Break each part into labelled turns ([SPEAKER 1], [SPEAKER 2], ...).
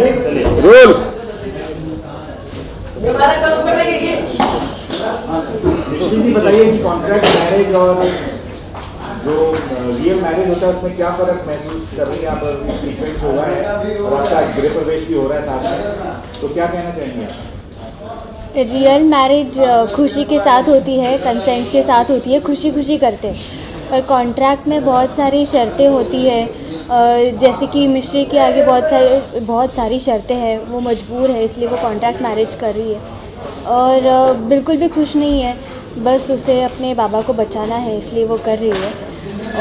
[SPEAKER 1] Role.
[SPEAKER 2] जी बताइए कि contract marriage और जो रियल मैरिज होता है उसमें क्या फर्क महसूस कर रही है आप? सीक्वेंस हुआ है और आपका गृह प्रवेश भी हो रहा है साथ में, तो क्या कहना चाहेंगे आप?
[SPEAKER 3] रियल मैरिज खुशी के साथ होती है, कंसेंट के साथ होती है, खुशी खुशी करते हैं। और कॉन्ट्रैक्ट में बहुत सारी शर्तें होती है, जैसे कि मिश्री के आगे बहुत सारी शर्तें हैं, वो मजबूर है इसलिए वो कॉन्ट्रैक्ट मैरिज कर रही है और बिल्कुल भी खुश नहीं है, बस उसे अपने बाबा को बचाना है इसलिए वो कर रही है।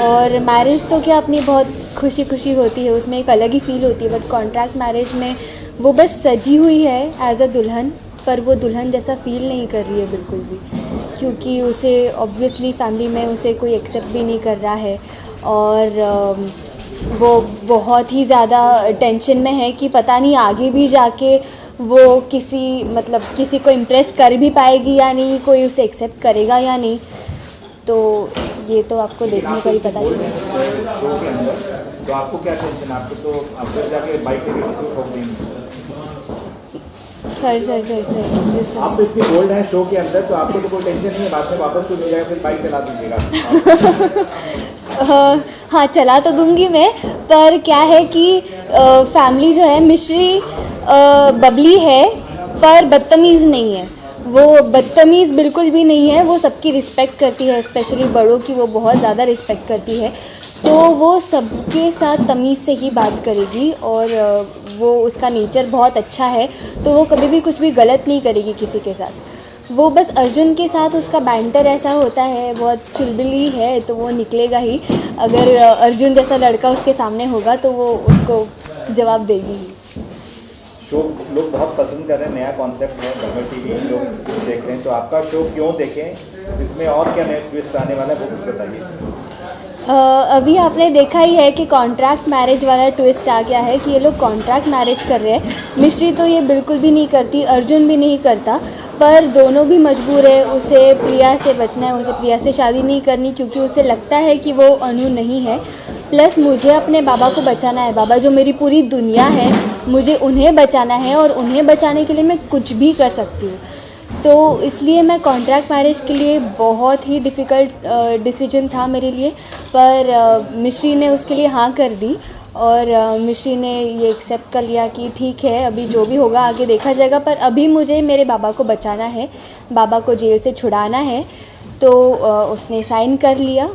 [SPEAKER 3] और मैरिज तो क्या अपनी बहुत खुशी खुशी होती है, उसमें एक अलग ही फील होती है, बट कॉन्ट्रैक्ट मैरिज में वो बस सजी हुई है एज अ दुल्हन, पर वो दुल्हन जैसा फील नहीं कर रही है बिल्कुल भी, क्योंकि उसे ऑब्वियसली फैमिली में उसे कोई एक्सेप्ट भी नहीं कर रहा है और वो बहुत ही ज़्यादा टेंशन में है कि पता नहीं आगे भी जाके वो किसी को इम्प्रेस कर भी पाएगी या नहीं, कोई उसे एक्सेप्ट करेगा या नहीं, तो ये तो आपको देखने पर ही पता चलेगा।
[SPEAKER 2] तो आपको क्या टेंशन? आपको जाके बाइक लेके किसी को ठोक देंगे?
[SPEAKER 3] सर
[SPEAKER 2] आप तो इतनी बोल्ड हैं शो के अंदर, तो आपको तो कोई टेंशन नहीं है, बाद में वापस कुछ हो जाएगा फिर बाइक चला दीजिएगा?
[SPEAKER 3] हाँ चला तो दूंगी मैं, पर क्या है कि फैमिली जो है मिश्री बबली है पर बदतमीज़ नहीं है, वो बदतमीज़ बिल्कुल भी नहीं है, वो सबकी रिस्पेक्ट करती है, स्पेशली बड़ों की वो बहुत ज़्यादा रिस्पेक्ट करती है, तो वो सबके साथ तमीज़ से ही बात करेगी और वो उसका नेचर बहुत अच्छा है, तो वो कभी भी कुछ भी गलत नहीं करेगी किसी के साथ। वो बस अर्जुन के साथ उसका बैंटर ऐसा होता है, बहुत चुलबुली है, तो वो निकलेगा ही, अगर अर्जुन जैसा लड़का उसके सामने होगा तो वो उसको जवाब देगी ही।
[SPEAKER 2] शो लोग बहुत पसंद कर रहे हैं, नया कॉन्सेप्ट है, बंगर टीवी लोग देख रहे हैं, तो आपका शो क्यों देखें? इसमें और क्या नया ट्विस्ट आने वाला है वो कुछ बताइए।
[SPEAKER 3] अभी आपने देखा ही है कि कॉन्ट्रैक्ट मैरिज वाला ट्विस्ट आ गया है कि ये लोग कॉन्ट्रैक्ट मैरिज कर रहे हैं। मिश्री तो ये बिल्कुल भी नहीं करती, अर्जुन भी नहीं करता, पर दोनों भी मजबूर है, उसे प्रिया से बचना है, उसे प्रिया से शादी नहीं करनी क्योंकि उसे लगता है कि वो अनु नहीं है, प्लस मुझे अपने बाबा को बचाना है, बाबा जो मेरी पूरी दुनिया है, मुझे उन्हें बचाना है और उन्हें बचाने के लिए मैं कुछ भी कर सकती हूँ। तो इसलिए मैं कॉन्ट्रैक्ट मैरिज के लिए बहुत ही डिफ़िकल्ट डिसीजन था मेरे लिए, पर मिश्री ने उसके लिए हाँ कर दी और मिश्री ने ये एक्सेप्ट कर लिया कि ठीक है अभी जो भी होगा आगे देखा जाएगा, पर अभी मुझे मेरे बाबा को बचाना है, बाबा को जेल से छुड़ाना है, तो उसने साइन कर लिया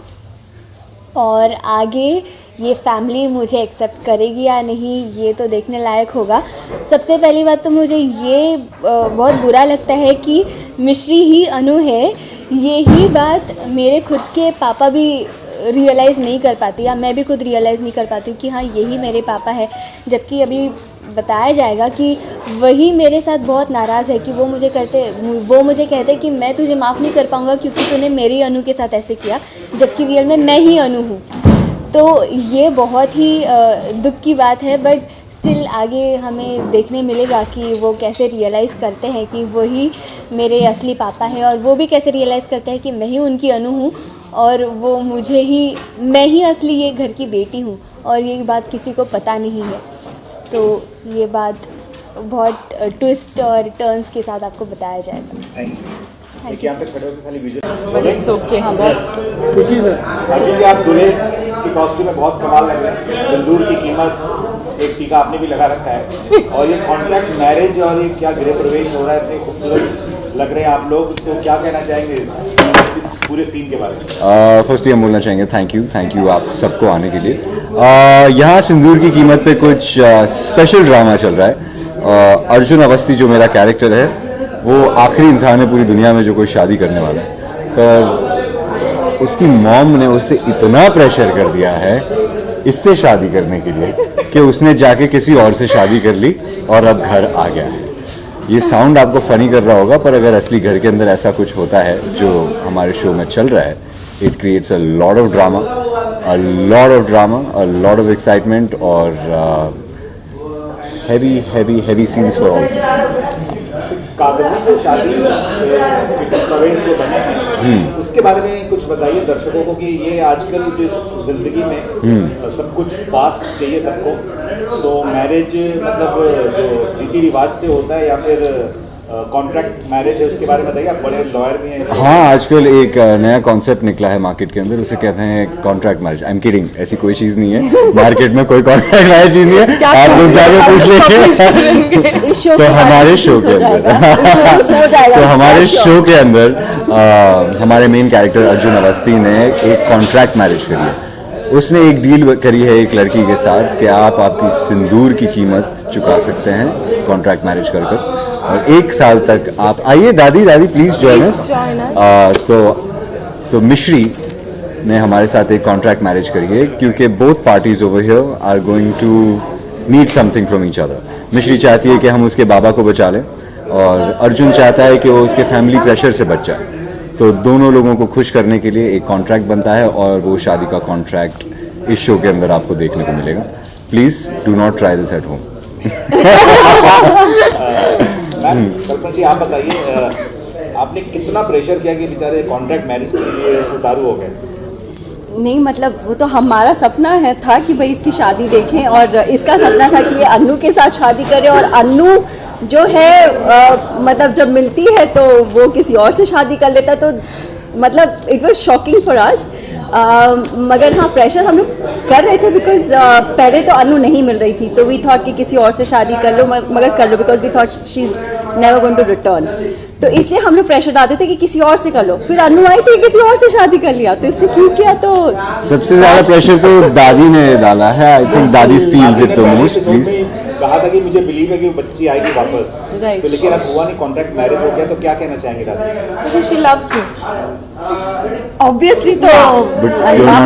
[SPEAKER 3] और आगे ये फैमिली मुझे एक्सेप्ट करेगी या नहीं ये तो देखने लायक होगा। सबसे पहली बात तो मुझे ये बहुत बुरा लगता है कि मिश्री ही अनु है, ये ही बात मेरे खुद के पापा भी रियलाइज़ नहीं कर पाती या मैं भी खुद रियलाइज़ नहीं कर पाती हूँ कि हाँ यही मेरे पापा है, जबकि अभी बताया जाएगा कि वही मेरे साथ बहुत नाराज़ है कि वो मुझे कहते कि मैं तुझे माफ़ नहीं कर पाऊँगा क्योंकि तूने मेरी अनु के साथ ऐसे किया, जबकि रियल में मैं ही अनु हूँ। तो ये बहुत ही दुख की बात है, बट स्टिल आगे हमें देखने मिलेगा कि वो कैसे रियलाइज़ करते हैं कि वही मेरे असली पापा हैं और वो भी कैसे रियलाइज़ करते हैं कि मैं ही उनकी अनु हूँ और वो मैं ही असली ये घर की बेटी हूँ और ये बात किसी को पता नहीं है। तो ये बात बहुत ट्विस्ट और टर्न्स के साथ आपको बताया जाएगा।
[SPEAKER 2] देखिए यहाँ पे खड़े होकर खाली विजुअल
[SPEAKER 4] इट्स ओके। हाँ बहुत
[SPEAKER 2] खुशी सर। अर्जुन जी आप दूल्हे की कॉस्ट्यूम में बहुत कमाल लग रहे हैं, सिंदूर की कीमत एक टीका आपने भी लगा रखा है और ये कॉन्ट्रैक्ट मैरिज और ये क्या गृह प्रवेश हो रहा है, इतने खूबसूरत लग रहे हैं आप लोग, तो क्या कहना चाहेंगे इस पूरे सीन के बारे में?
[SPEAKER 1] फर्स्ट हम बोलना चाहेंगे थैंक यू आप सबको आने के लिए। यहाँ सिंदूर की कीमत पे कुछ स्पेशल ड्रामा चल रहा है। अर्जुन अवस्थी जो मेरा कैरेक्टर है वो आखिरी इंसान है पूरी दुनिया में जो कोई शादी करने वाला है, पर उसकी मॉम ने उसे इतना प्रेशर कर दिया है इससे शादी करने के लिए कि उसने जाके किसी और से शादी कर ली और अब घर आ गया है। ये साउंड आपको फनी कर रहा होगा, पर अगर असली घर के अंदर ऐसा कुछ होता है जो हमारे शो में चल रहा है, it creates a lot of drama, a lot of excitement और heavy scenes for all of us.
[SPEAKER 2] कागजी जो शादी प्रवेश जो बने हैं उसके बारे में कुछ बताइए दर्शकों को कि ये आजकल जो जिंदगी में सब कुछ फास्ट चाहिए सबको, तो मैरिज मतलब जो रीति रिवाज से होता है या फिर कॉन्ट्रैक्ट मैरिज है, उसके बारे में बताइए। आप बड़े लॉयर भी हैं।
[SPEAKER 1] हाँ, आजकल एक नया कॉन्सेप्ट निकला है मार्केट के अंदर, उसे कहते हैं contract marriage. I am kidding, ऐसी कोई चीज़ नहीं है मार्केट में, कोई कॉन्ट्रैक्ट मैरिज चीज़ नहीं है। आप लोग जाके पूछ लेंगे तो हमारे शो के अंदर तो हमारे शो के अंदर हमारे मेन कैरेक्टर अर्जुन अवस्थी ने एक कॉन्ट्रैक्ट मैरिज करी है। उसने एक डील करी है एक लड़की के साथ कि आप आपकी सिंदूर की कीमत चुका सकते हैं कॉन्ट्रैक्ट मैरिज कर कर, और 1 साल तक आप आइए। दादी प्लीज जॉइन अस। तो मिश्री ने हमारे साथ एक कॉन्ट्रैक्ट मैरिज करी है क्योंकि both parties over here are going to need something from each other. Mishri चाहती है कि हम उसके बाबा को बचा लें और अर्जुन चाहता है कि वो उसके फैमिली प्रेशर से बच जाए। तो दोनों लोगों को खुश करने के लिए एक कॉन्ट्रैक्ट बनता है और वो शादी का कॉन्ट्रैक्ट इस शो के अंदर आपको देखने को मिलेगा। Please do not try this at home.
[SPEAKER 2] Kalpana ji आप बताइए, आपने कितना प्रेशर किया कि बेचारे कॉन्ट्रैक्ट मैरिज के लिए उतारू हो गए?
[SPEAKER 4] नहीं मतलब वो तो हमारा सपना है था कि भाई इसकी शादी देखें, और इसका सपना था कि ये अन्नू के साथ शादी करे, और अन्नू जो है मतलब जब मिलती है तो वो किसी और से शादी कर लेता, तो मतलब it was shocking for us. मगर हाँ, प्रेशर हम लोग कर रहे थे बिकॉज पहले तो अन्नू नहीं मिल रही थी, तो वी थॉट कि किसी और से शादी कर लो, मगर कर लो because we thought she is never going to return. तो इसलिए हम लोग प्रेशर डालते थे कि किसी और से कर लो। फिर अन्नू आई तो किसी और से शादी कर लिया, तो इसने क्यों किया? तो
[SPEAKER 1] सबसे ज़्यादा प्रेशर तो दादी ने डाला है। आई थिंक दादी feels it the most. Please
[SPEAKER 2] कहा था कि मुझे बिलीव है कि वो बच्ची आएगी वापस,
[SPEAKER 4] Right.
[SPEAKER 2] तो लेकिन अब हुआ नहीं, कॉन्ट्रैक्ट मैरिज हो गया, तो क्या कहना चाहेंगे दादी?
[SPEAKER 5] She loves me.
[SPEAKER 6] ऑब्वियसली तो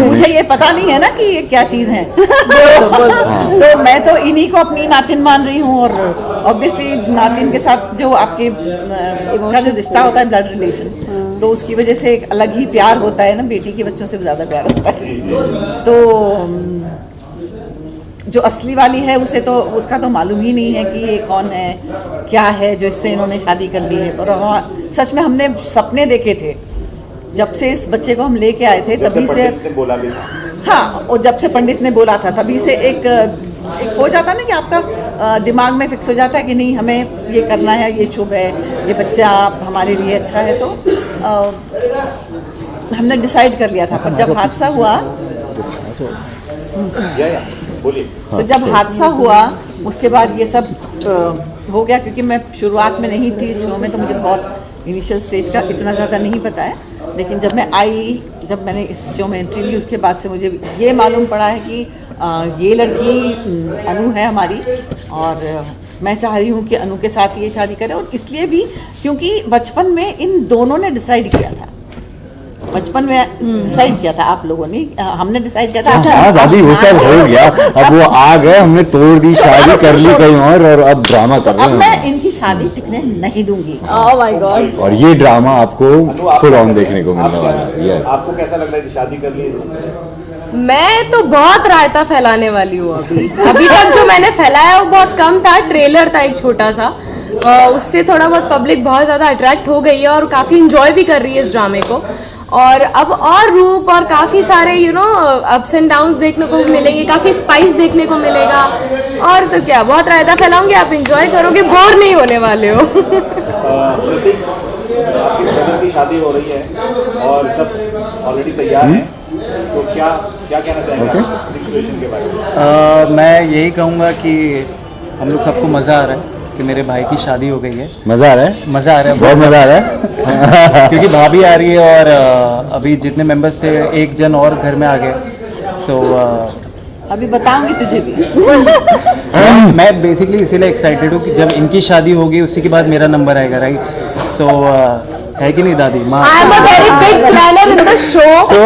[SPEAKER 6] मुझे ये पता नहीं है ना कि ये क्या चीज़ है। तो मैं तो इन्हीं को अपनी नातिन मान रही हूँ, और ऑब्वियसली नातिन के साथ जो आपके का जो रिश्ता होता है, ब्लड रिलेशन, तो उसकी वजह से एक अलग ही प्यार होता है ना, बेटी के बच्चों से ज़्यादा प्यार होता है। तो जो असली वाली है उसे तो उसका तो मालूम ही नहीं है कि ये कौन है क्या है जो इससे इन्होंने शादी कर ली है। और सच में हमने सपने देखे थे जब से इस बच्चे को हम लेके आए थे, तभी से
[SPEAKER 2] बोला भी
[SPEAKER 6] हाँ, और जब से पंडित ने बोला था तभी से एक हो जाता ना कि आपका दिमाग में फिक्स हो जाता है कि नहीं हमें ये करना है, ये शुभ है, ये बच्चा हमारे लिए अच्छा है। तो हमने डिसाइड कर लिया था। पर जब हादसा हुआ
[SPEAKER 2] बोलिए।
[SPEAKER 6] तो जब हादसा हुआ उसके बाद ये सब हो गया, क्योंकि मैं शुरुआत में नहीं थी इस शो में, तो मुझे बहुत इनिशियल स्टेज का इतना ज़्यादा नहीं पता है। लेकिन जब मैं आई, जब मैंने इस शो में एंट्री ली, उसके बाद से मुझे ये मालूम पड़ा है कि ये लड़की अनु है हमारी, और मैं चाह रही हूँ कि अनु के साथ ये शादी करे। और इसलिए भी क्योंकि बचपन में इन दोनों ने डिसाइड किया था, बचपन में डिसाइड किया था आप लोगों ने, हमने डिसाइड किया था।
[SPEAKER 1] हाँ दादी, वो सब हो गया, अब वो आ गए, हमने तोड़ दी, शादी कर ली कहीं और अब ड्रामा कर रहे
[SPEAKER 6] अब
[SPEAKER 1] हैं।
[SPEAKER 6] मैं इनकी शादी टिकने नहीं दूंगी।
[SPEAKER 4] Oh my God.
[SPEAKER 1] और ये ड्रामा आपको फुल ऑन देखने को मिलने वाला है। यस।
[SPEAKER 2] आपको कैसा लग रहा है कि शादी कर ली?
[SPEAKER 5] मैं तो बहुत रायता फैलाने वाली हूँ अभी तक जो मैंने फैलाया वो बहुत कम था। ट्रेलर था एक छोटा सा, उससे थोड़ा बहुत पब्लिक बहुत ज़्यादा अट्रैक्ट हो गई है और काफ़ी इंजॉय भी कर रही है इस ड्रामे को। और अब और रूप और काफ़ी सारे अप्स एंड डाउन्स देखने को मिलेंगे, काफ़ी स्पाइस देखने को मिलेगा। और तो क्या, बहुत रायता फैलाऊंगी, आप इंजॉय करोगे, बोर नहीं होने वाले हो।
[SPEAKER 2] ऋतिक, आपकी ब्रदर की शादी हो रही है और सब ऑलरेडी तैयार हैं, तो क्या क्या कहना चाहेंगे सिचुएशन के बारे में?
[SPEAKER 7] मैं यही कहूँगा कि हम लोग सबको मज़ा आ रहा है कि मेरे भाई की शादी हो गई है।
[SPEAKER 1] मज़ा आ रहा है?
[SPEAKER 7] मज़ा आ रहा है,
[SPEAKER 1] बहुत मज़ा आ रहा है।
[SPEAKER 7] क्योंकि भाभी आ रही है और अभी जितने मेंबर्स थे एक जन और घर में आ गए। सो
[SPEAKER 6] अभी बताऊंगी तुझे भी।
[SPEAKER 7] मैं बेसिकली इसीलिए एक्साइटेड हूँ कि जब इनकी शादी होगी उसी के बाद मेरा नंबर आएगा, राइट? सो है कि नहीं दादी?
[SPEAKER 5] I am a very big planner in the show, तो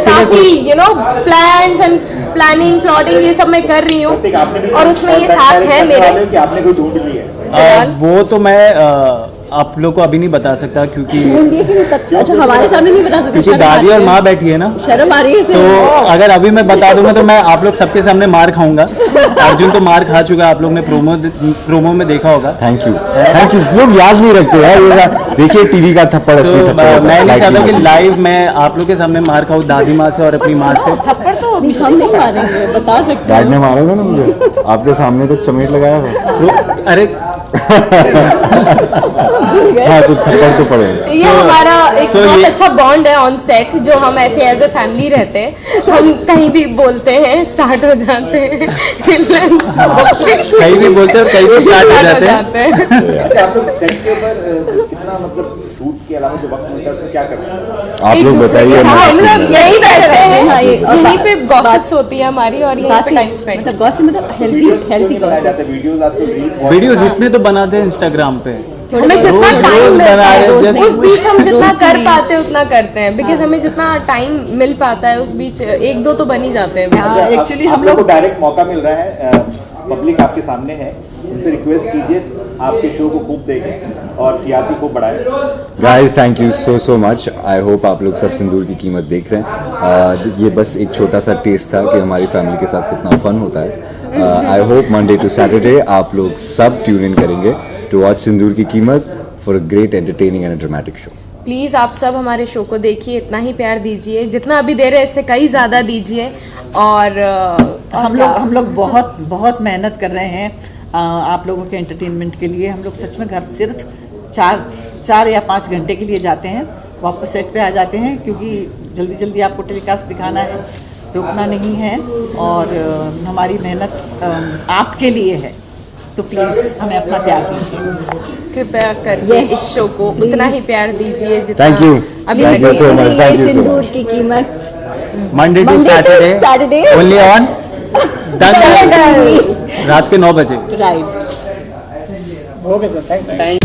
[SPEAKER 5] काफी प्लान्स एंड प्लानिंग प्लॉटिंग ये सब मैं कर रही हूँ, और उसमें ये साथ है मेरे।
[SPEAKER 2] कि आपने कोई ढूंढ ली है?
[SPEAKER 7] वो तो मैं आप लोग को अभी नहीं बता सकता क्योंकि
[SPEAKER 4] अच्छा हमारे सामने नहीं बता सकते,
[SPEAKER 7] क्योंकि
[SPEAKER 4] शर्म आ
[SPEAKER 7] दादी
[SPEAKER 4] रही
[SPEAKER 7] और
[SPEAKER 4] है।
[SPEAKER 7] माँ बैठी है ना,
[SPEAKER 4] शर्म आ रही है
[SPEAKER 7] तो
[SPEAKER 4] इसे।
[SPEAKER 7] अगर अभी मैं बता दूंगा तो मैं आप लोग सबके सामने मार खाऊंगा। अर्जुन तो मार खा चुका है, आप लोग ने प्रोमो में देखा होगा।
[SPEAKER 1] थैंक यू लोग याद नहीं रखते यार ये। देखिए टीवी का थप्पड़ असली
[SPEAKER 7] तो
[SPEAKER 1] थप्पड़ होता है,
[SPEAKER 7] मैं नहीं
[SPEAKER 1] लाइट
[SPEAKER 7] चाहता
[SPEAKER 1] नहीं
[SPEAKER 7] कि
[SPEAKER 1] होती।
[SPEAKER 7] लाइव मैं आप लोग के सामने मार खाऊं दादी माँ से और अपनी माँ से।
[SPEAKER 6] थप्पड़ तो
[SPEAKER 4] नहीं, हम नहीं मारेंगे, बता सकते
[SPEAKER 1] डैड
[SPEAKER 4] हैं।
[SPEAKER 1] ने मारा था ना मुझे, आपके सामने तो चमेट लगाया था।
[SPEAKER 7] अरे
[SPEAKER 1] हाँ तो थप्पड़ तो पड़ेगा।
[SPEAKER 5] ये हमारा एक
[SPEAKER 7] so
[SPEAKER 5] बहुत
[SPEAKER 7] ये-
[SPEAKER 5] अच्छा बॉन्ड है ऑन सेट, जो हम ऐसे एज ए फैमिली रहते हैं। हम कहीं भी बोलते हैं स्टार्ट हो जाते हैं,
[SPEAKER 7] कहीं भी बोलते हैं कहीं भी स्टार्ट हो जाते हैं।
[SPEAKER 2] अच्छा आप लोग सेट के ऊपर कितना मतलब शूट के अलावा जो वक्त मिलता है उसमें क्या करते हैं?
[SPEAKER 1] आप लोग बताइए
[SPEAKER 5] हम
[SPEAKER 1] मैं
[SPEAKER 5] लोग यही बैठते
[SPEAKER 4] हाँ,
[SPEAKER 5] हैं,
[SPEAKER 4] ये-
[SPEAKER 5] यहीं पे गॉसिप्स होती है हमारी और यहीं
[SPEAKER 4] बात
[SPEAKER 5] पे टाइम स्पेंड।
[SPEAKER 4] मतलब गॉसिप मतलब हेल्दी
[SPEAKER 2] वीडियोस
[SPEAKER 4] हेल्दी
[SPEAKER 2] नहीं बनाए
[SPEAKER 4] गॉसिप।
[SPEAKER 2] जाते, वीडियोस आजकल रील्स
[SPEAKER 7] वीडियोस इतने तो बनाते हैं इंस्टाग्राम पे।
[SPEAKER 5] हमें जितना
[SPEAKER 7] रोज
[SPEAKER 5] टाइम
[SPEAKER 7] रोज
[SPEAKER 5] मिलता
[SPEAKER 7] बना रहे
[SPEAKER 5] है
[SPEAKER 7] जब-
[SPEAKER 5] उस बीच हम जितना
[SPEAKER 4] रोज
[SPEAKER 5] कर
[SPEAKER 4] नहीं।
[SPEAKER 5] पाते हैं उतना करते हैं, बिकॉज हमें जितना टाइम मिल पाता है उस बीच एक दो तो बन ही जाते हैं।
[SPEAKER 2] अच्छा
[SPEAKER 6] एक्चुअली
[SPEAKER 2] आप
[SPEAKER 6] हम
[SPEAKER 2] लोग को
[SPEAKER 6] लोग
[SPEAKER 2] डायरेक्ट मौका मिल रहा है, पब्लिक आपके सामने है, उनसे रिक्वेस्ट कीजिए आपके शो को खूब देखें और टीआरपी खूब बढ़ाएं।
[SPEAKER 1] Guys thank you so much. I hope आप लोग सब सिंदूर की कीमत देख रहे हैं। ये बस एक छोटा सा टेस्ट था कि हमारी फैमिली के साथ कितना फन होता है। I hope Monday to Saturday आप लोग सब ट्यून इन करेंगे टू वॉच सिंदूर की कीमत for a great entertaining and dramatic show.
[SPEAKER 5] Please आप सब हमारे शो को देखिए, इतना ही प्यार दीजिए जितना अभी दे रहे हैं, इससे कई ज़्यादा दीजिए। और
[SPEAKER 6] हम लोग बहुत बहुत मेहनत कर रहे हैं आप लोगों के एंटरटेनमेंट के लिए। हम लोग सच में घर सिर्फ 4 या 5 घंटे के लिए जाते हैं, वापस सेट पे आ जाते हैं, क्योंकि जल्दी जल्दी आपको टेलीकास्ट दिखाना है, रुकना नहीं है। और हमारी मेहनत आपके लिए है, तो प्लीज़ हमें अपना प्यार दीजिए।
[SPEAKER 5] कृपया करके
[SPEAKER 4] Yes,
[SPEAKER 5] इस शो को उतना ही प्यार दीजिए जितना
[SPEAKER 1] Thank you.
[SPEAKER 5] अभी
[SPEAKER 1] Thank you
[SPEAKER 5] तक
[SPEAKER 1] so much. Thank you so
[SPEAKER 4] Sindoor
[SPEAKER 1] much.
[SPEAKER 4] की कीमत
[SPEAKER 7] Monday to
[SPEAKER 4] Monday to
[SPEAKER 7] Saturday
[SPEAKER 4] Saturday.
[SPEAKER 7] Only on 10
[SPEAKER 4] Saturday.
[SPEAKER 7] रात के 9 बजे।
[SPEAKER 4] राइट।
[SPEAKER 8] Okay, sir. Thanks.